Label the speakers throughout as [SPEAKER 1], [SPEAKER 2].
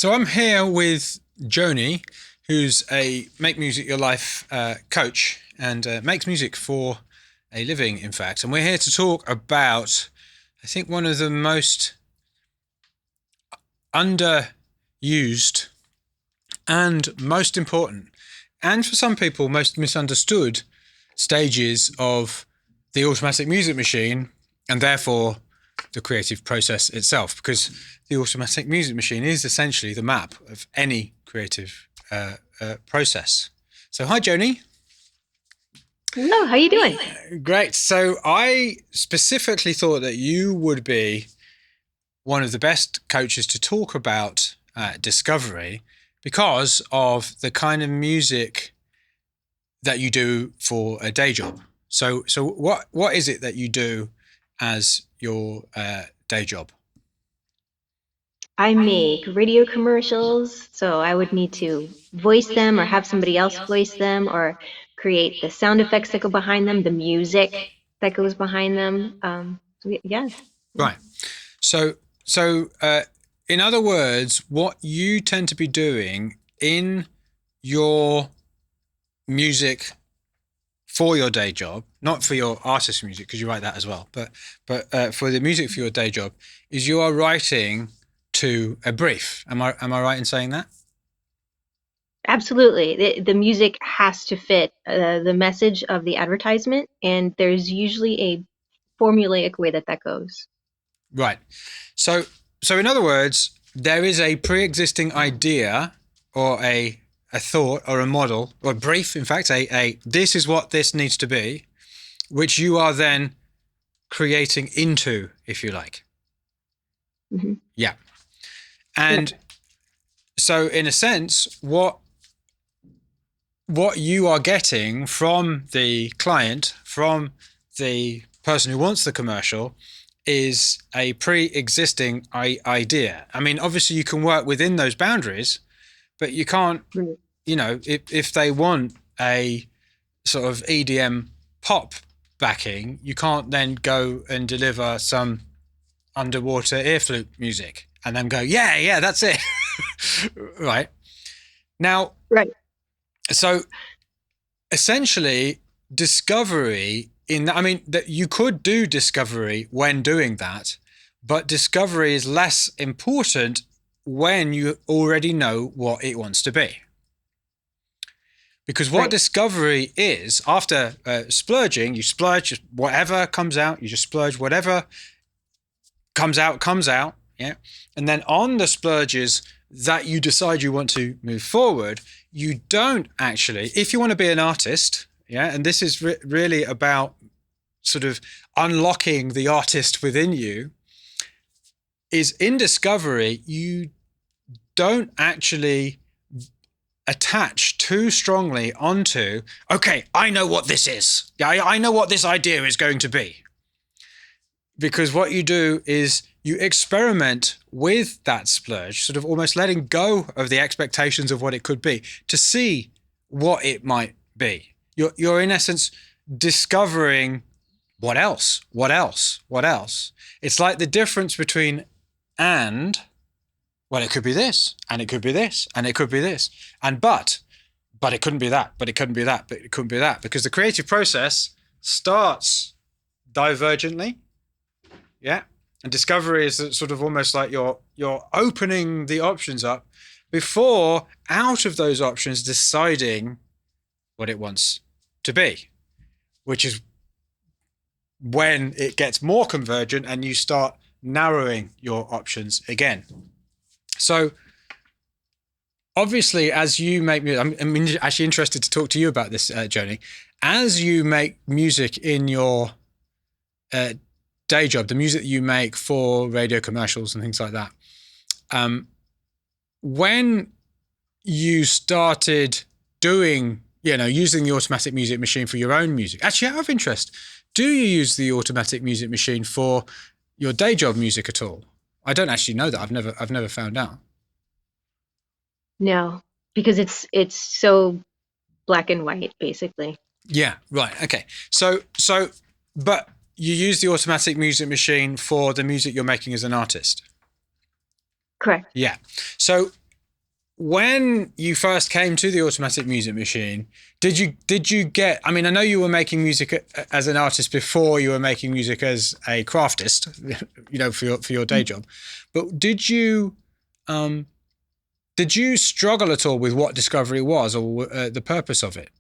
[SPEAKER 1] So I'm here with Joni, who's a Make Music Your Life coach and makes music for a living, in fact. And we're here to talk about, I think, one of the most underused and most important, and for some people, most misunderstood stages of the automatic music machine, and therefore the creative process itself, because the automatic music machine is essentially the map of any creative process. So hi, Joni.
[SPEAKER 2] Hello, how you doing?
[SPEAKER 1] Great. So I specifically thought that you would be one of the best coaches to talk about discovery because of the kind of music that you do for a day job. So what is it that you do as your day job?
[SPEAKER 2] I make radio commercials, so I would need to voice them or have somebody else voice them or create the sound effects that go behind them, the music that goes behind them. Yes.
[SPEAKER 1] Right. So in other words, what you tend to be doing in your music for your day job, not for your artist music, because you write that as well, but for the music for your day job, is you are writing to a brief. Am I right in saying that?
[SPEAKER 2] Absolutely. The music has to fit the message of the advertisement, and there's usually a formulaic way that goes.
[SPEAKER 1] Right. So so in other words, there is a pre-existing idea or a thought or a model or a brief, in fact, a this is what this needs to be, which you are then creating into, if you like.
[SPEAKER 2] Hmm.
[SPEAKER 1] Yeah.
[SPEAKER 2] Yep.
[SPEAKER 1] And so in a sense, what you are getting from the client, from the person who wants the commercial, is a pre-existing idea. I mean, obviously you can work within those boundaries, but you can't,
[SPEAKER 2] Right.
[SPEAKER 1] if they want a sort of EDM pop backing, you can't then go and deliver some underwater ear flute music and then go, yeah, that's it. Right. Now,
[SPEAKER 2] Right.
[SPEAKER 1] so essentially discovery I mean, that you could do discovery when doing that, but discovery is less important when you already know what it wants to be. Because what
[SPEAKER 2] Right.
[SPEAKER 1] discovery is, after splurging, you splurge whatever comes out, you just splurge whatever comes out, yeah. And then on the splurges that you decide you want to move forward, you don't actually, if you want to be an artist, yeah, and this is really about sort of unlocking the artist within you, is in discovery, you don't actually attach too strongly onto, okay, I know what this is. Yeah, I know what this idea is going to be. Because what you do is you experiment with that splurge, sort of almost letting go of the expectations of what it could be to see what it might be. You're in essence discovering what else, what else, what else. It's like the difference between and, well, it could be this, and it could be this, and it could be this, and but it couldn't be that, but it couldn't be that, but it couldn't be that, because the creative process starts divergently. Yeah. And discovery is sort of almost like you're opening the options up before, out of those options, deciding what it wants to be, which is when it gets more convergent and you start narrowing your options again. So obviously, as you make music, I'm actually interested to talk to you about this, Joni. As you make music in your uh, day job, the music that you make for radio commercials and things like that, when you started doing, using the automatic music machine for your own music, actually, out of interest, do you use the automatic music machine for your day job music at all? I don't actually know that. I've never found out.
[SPEAKER 2] No, because it's so black and white, basically.
[SPEAKER 1] Yeah, right. Okay. But you use the automatic music machine for the music you're making as an artist.
[SPEAKER 2] Correct.
[SPEAKER 1] Yeah. So when you first came to the automatic music machine, did you get? I mean, I know you were making music as an artist before you were making music as a craftist, for your day job. But um, did you struggle at all with what discovery was or the purpose of it?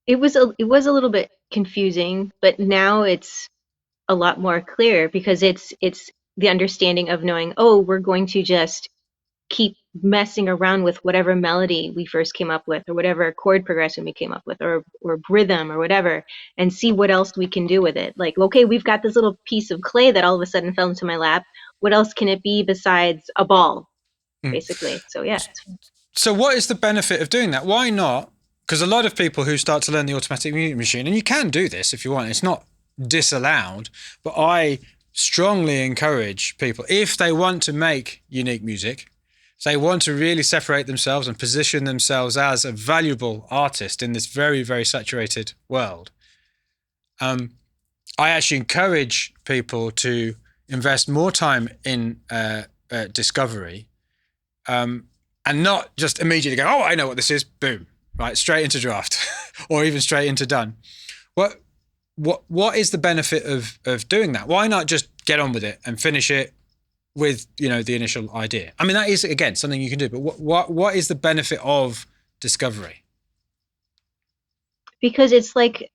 [SPEAKER 2] It was a little bit confusing, but now it's a lot more clear because it's the understanding of knowing, oh, we're going to just keep messing around with whatever melody we first came up with or whatever chord progression we came up with or rhythm or whatever and see what else we can do with it. Like, okay, we've got this little piece of clay that all of a sudden fell into my lap. What else can it be besides a ball,
[SPEAKER 1] Mm.
[SPEAKER 2] basically? So yeah.
[SPEAKER 1] So, what is the benefit of doing that? Why not? Because a lot of people who start to learn the automatic music machine, and you can do this if you want, it's not disallowed, but I strongly encourage people, if they want to make unique music, if they want to really separate themselves and position themselves as a valuable artist in this very, very saturated world, I actually encourage people to invest more time in discovery, and not just immediately go, oh, I know what this is, boom, right, straight into draft, or even straight into done. What is the benefit of doing that? Why not just get on with it and finish it with the initial idea? I mean, that is again something you can do, but what is the benefit of discovery?
[SPEAKER 2] Because it's like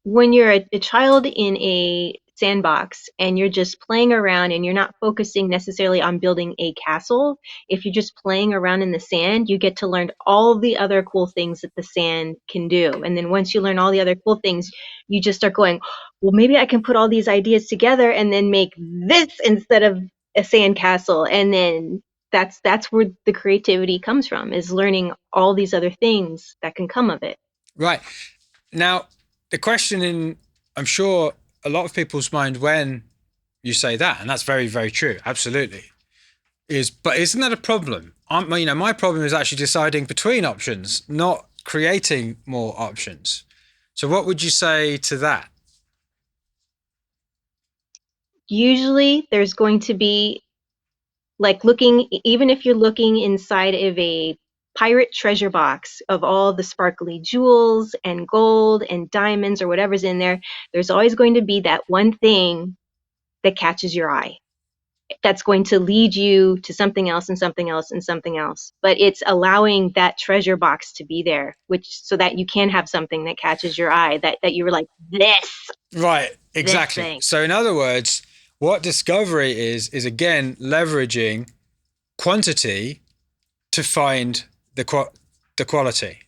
[SPEAKER 2] when you're a child in a sandbox and you're just playing around and you're not focusing necessarily on building a castle, if you're just playing around in the sand, you get to learn all the other cool things that the sand can do. And then once you learn all the other cool things, you just start going, well, maybe I can put all these ideas together and then make this instead of a sand castle. And then that's where the creativity comes from, is learning all these other things that can come of it.
[SPEAKER 1] Right. Now, the question I'm sure, a lot of people's mind when you say that, and that's very, very true, absolutely, but isn't that a problem? My problem is actually deciding between options, not creating more options. So what would you say to that?
[SPEAKER 2] Usually there's going to be, like, looking, even if you're looking inside of a pirate treasure box of all the sparkly jewels and gold and diamonds or whatever's in there, there's always going to be that one thing that catches your eye. That's going to lead you to something else and something else and something else. But it's allowing that treasure box to be there, which so that you can have something that catches your eye, that you were like,
[SPEAKER 1] Right,
[SPEAKER 2] this
[SPEAKER 1] exactly.
[SPEAKER 2] thing.
[SPEAKER 1] So in other words, what discovery is again leveraging quantity to find the quality,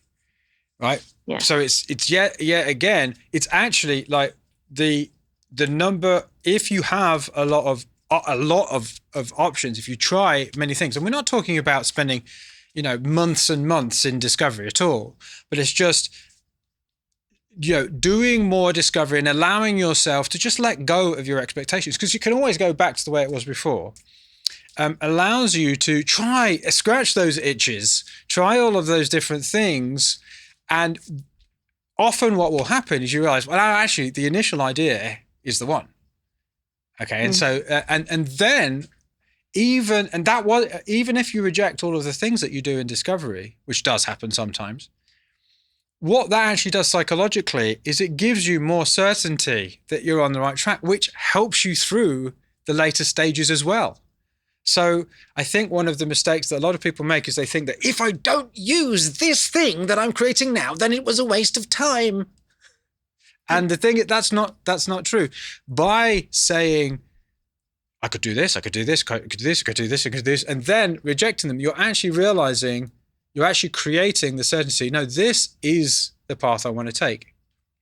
[SPEAKER 1] right?
[SPEAKER 2] Yeah.
[SPEAKER 1] So it's yet again, it's actually like the number. If you have a lot of options, if you try many things, and we're not talking about spending months and months in discovery at all, but it's just doing more discovery and allowing yourself to just let go of your expectations, because you can always go back to the way it was before. Allows you to scratch those itches, try all of those different things. And often what will happen is you realize, well, actually the initial idea is the one. Okay. And so, and then even if you reject all of the things that you do in discovery, which does happen sometimes, what that actually does psychologically is it gives you more certainty that you're on the right track, which helps you through the later stages as well. So I think one of the mistakes that a lot of people make is they think that if I don't use this thing that I'm creating now, then it was a waste of time. And the thing, that's not true. By saying, I could do this, I could do this, I could do this, I could do this, I could do this, and then rejecting them, you're actually realizing, you're actually creating the certainty. No, this is the path I want to take.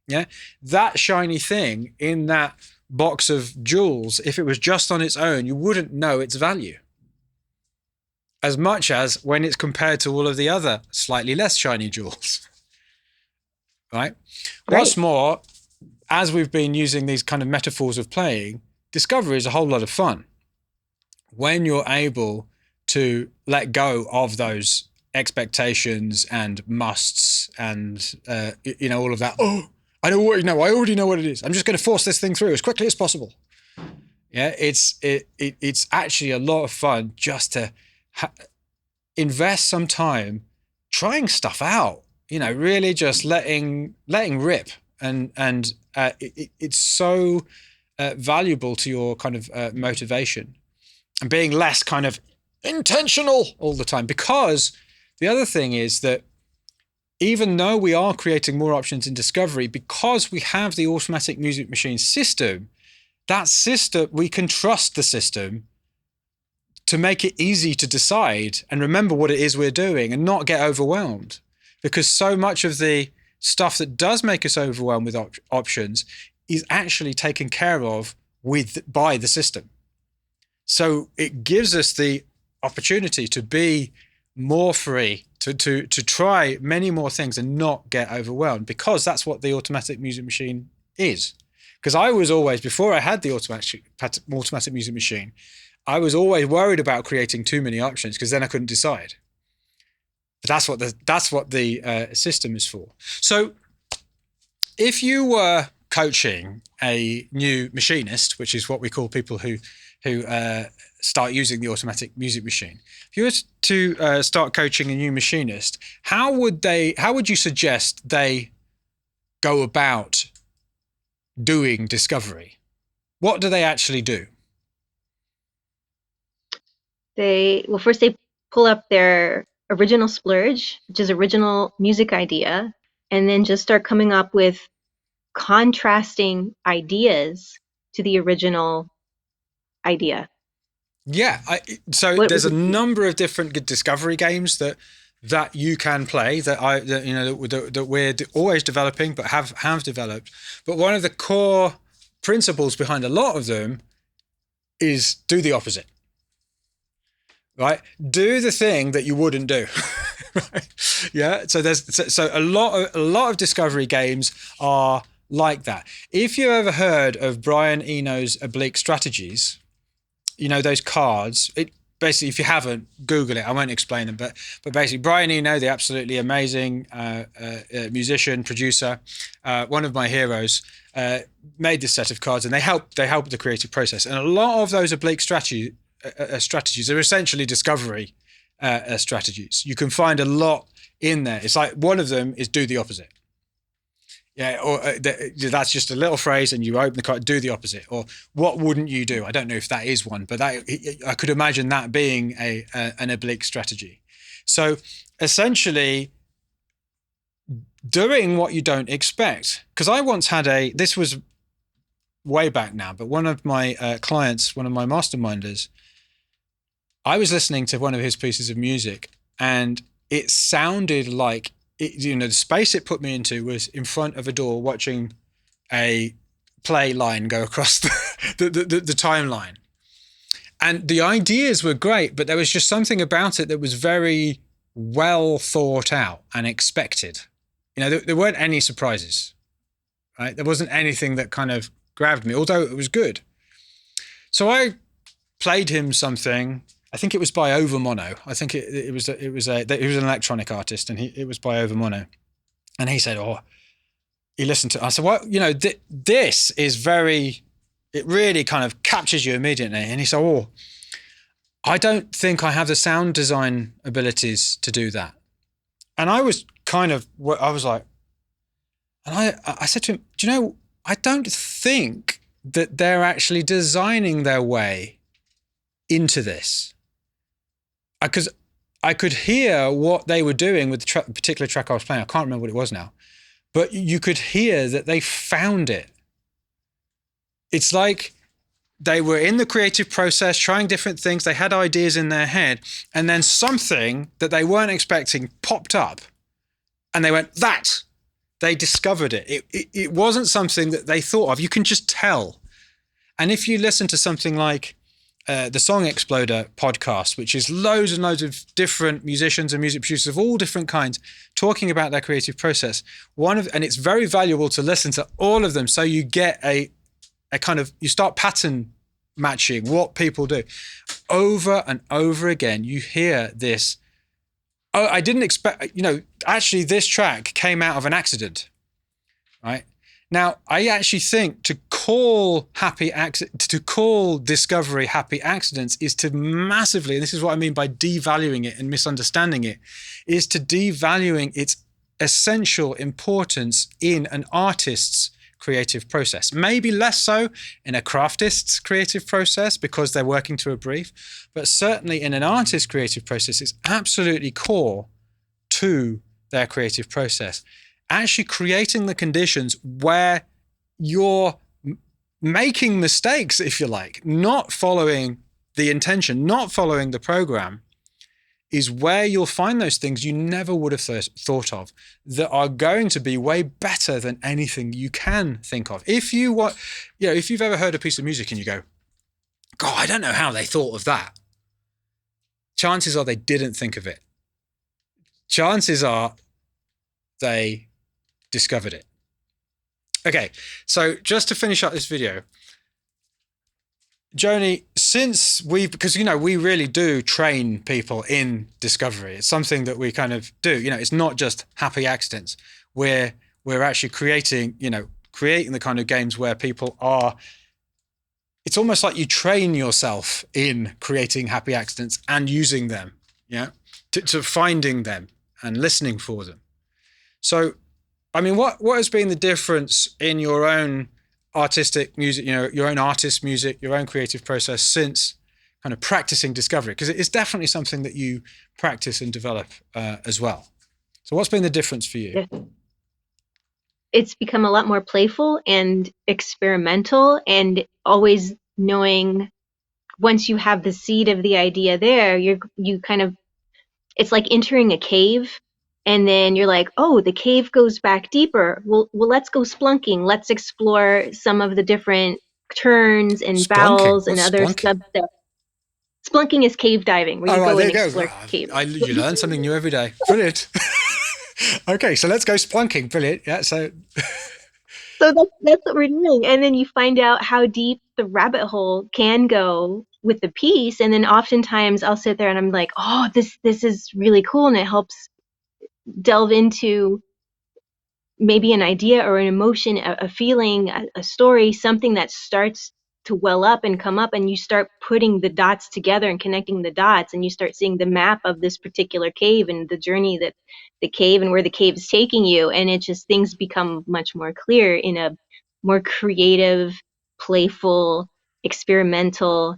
[SPEAKER 1] Yeah. That shiny thing in that box of jewels, if it was just on its own, you wouldn't know its value as much as when it's compared to all of the other slightly less shiny jewels. Right? What's more, as we've been using these kind of metaphors of playing, discovery is a whole lot of fun when you're able to let go of those expectations and musts and all of that. Oh, I already know what it is. I'm just going to force this thing through as quickly as possible. Yeah, it's actually a lot of fun just to invest some time trying stuff out. Really just letting rip, and it's so valuable to your kind of motivation, and being less kind of intentional all the time. Because the other thing is that even though we are creating more options in discovery, because we have the automatic music machine system, that system, we can trust the system to make it easy to decide and remember what it is we're doing and not get overwhelmed. Because so much of the stuff that does make us overwhelmed with options is actually taken care of by the system. So it gives us the opportunity to be more free, to try many more things and not get overwhelmed, because that's what the automatic music machine is. Because I was always, before I had the automatic music machine, I was always worried about creating too many options, because then I couldn't decide. But that's what the system is for. So if you were coaching a new machinist, which is what we call people who start using the automatic music machine, if you were to start coaching a new machinist, how would you suggest they go about doing discovery? What do they actually do?
[SPEAKER 2] First they pull up their original splurge, which is original music idea, and then just start coming up with contrasting ideas to the original idea.
[SPEAKER 1] Yeah, so
[SPEAKER 2] What
[SPEAKER 1] there's
[SPEAKER 2] would
[SPEAKER 1] a
[SPEAKER 2] you do?
[SPEAKER 1] number of different discovery games that you can play that we're always developing, but have developed. But one of the core principles behind a lot of them is do the opposite. Right? Do the thing that you wouldn't do. Right? Yeah. So a lot of discovery games are like that. If you ever heard of Brian Eno's oblique strategies, those cards. Basically, if you haven't, Google it. I won't explain them, but basically, Brian Eno, the absolutely amazing musician, producer, one of my heroes, made this set of cards, and they help the creative process. And a lot of those oblique strategies are essentially discovery strategies. You can find a lot in there. It's like one of them is do the opposite. Yeah, or that's just a little phrase, and you open the card, do the opposite. Or what wouldn't you do? I don't know if that is one, but I could imagine that being an oblique strategy. So essentially, doing what you don't expect. Because I once had this was way back now, but one of my clients, one of my masterminders, I was listening to one of his pieces of music, and it sounded like the space it put me into was in front of a door watching a play line go across the timeline. And the ideas were great, but there was just something about it that was very well thought out and expected. There weren't any surprises, right? There wasn't anything that kind of grabbed me, although it was good. So I played him something. I think it was by Overmono. I think he was an electronic artist, and it was by Overmono. And he said, "Oh," he listened to it. I said, "Well, this is very. It really kind of captures you immediately." And he said, "Oh, I don't think I have the sound design abilities to do that." And I was like, and I said to him, "Do you know? I don't think that they're actually designing their way into this." Because I could hear what they were doing with the particular track I was playing. I can't remember what it was now, but you could hear that they found it. It's like they were in the creative process, trying different things. They had ideas in their head, and then something that they weren't expecting popped up, and they went, that. They discovered it. It wasn't something that they thought of. You can just tell. And if you listen to something like the Song Exploder podcast, which is loads and loads of different musicians and music producers of all different kinds talking about their creative process. And it's very valuable to listen to all of them, so you get a kind of, you start pattern matching what people do. Over and over again, you hear this. Oh, I didn't expect, actually this track came out of an accident, right? Now, I actually think to call discovery happy accidents is to massively, and this is what I mean by devaluing it and misunderstanding it, is to devaluing its essential importance in an artist's creative process. Maybe less so in a craftist's creative process because they're working to a brief, but certainly in an artist's creative process, it's absolutely core to their creative process. Actually creating the conditions where you're making mistakes, if you like, not following the intention, not following the program, is where you'll find those things you never would have thought of that are going to be way better than anything you can think of. If you've ever heard a piece of music and you go, God, I don't know how they thought of that. Chances are they didn't think of it. Chances are they discovered it. Okay, so just to finish up this video, Joni, because we really do train people in discovery. It's something that we kind of do. It's not just happy accidents. We're actually creating the kind of games where people are. It's almost like you train yourself in creating happy accidents and using them, to finding them and listening for them. So, I mean, what has been the difference in your own artistic music, your own artist music, your own creative process since kind of practicing discovery? Because it's definitely something that you practice and develop as well. So what's been the difference for you?
[SPEAKER 2] It's become a lot more playful and experimental, and always knowing once you have the seed of the idea there, you kind of, it's like entering a cave. And then you're like, oh, the cave goes back deeper. Well, let's go splunking. Let's explore some of the different turns and bowels and other subsets. Splunking is cave diving, where you go and explore caves.
[SPEAKER 1] You learn something new every day. Brilliant. Okay, so let's go splunking. Brilliant. Yeah, so
[SPEAKER 2] that's what we're doing. And then you find out how deep the rabbit hole can go with the piece. And then oftentimes I'll sit there and I'm like, oh, this is really cool. And it helps delve into maybe an idea or an emotion, a feeling, a story, something that starts to well up and come up, and you start putting the dots together and connecting the dots, and you start seeing the map of this particular cave and the journey that the cave and where the cave is taking you. And it just, things become much more clear in a more creative, playful, experimental,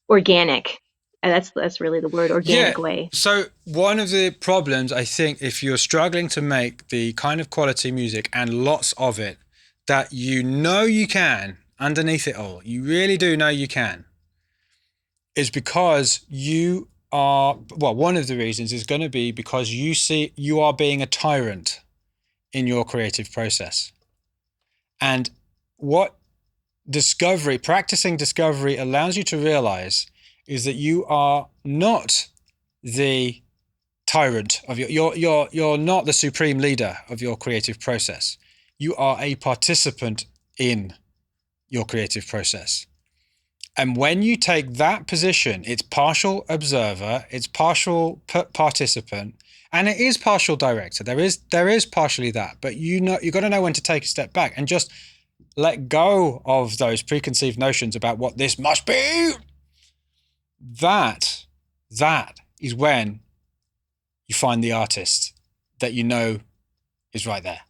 [SPEAKER 2] organic. And that's really the word, organic way.
[SPEAKER 1] So one of the problems, I think, if you're struggling to make the kind of quality music and lots of it that you can, underneath it all, you really do know you can, is because one of the reasons is going to be because you see you are being a tyrant in your creative process. And what practicing discovery allows you to realize is that you are not the tyrant of you're not the supreme leader of your creative process. You are a participant in your creative process. And when you take that position, it's partial observer, it's partial participant, and it is partial director. There is partially that, but you've got to know when to take a step back and just let go of those preconceived notions about what this must be. That is when you find the artist that is right there.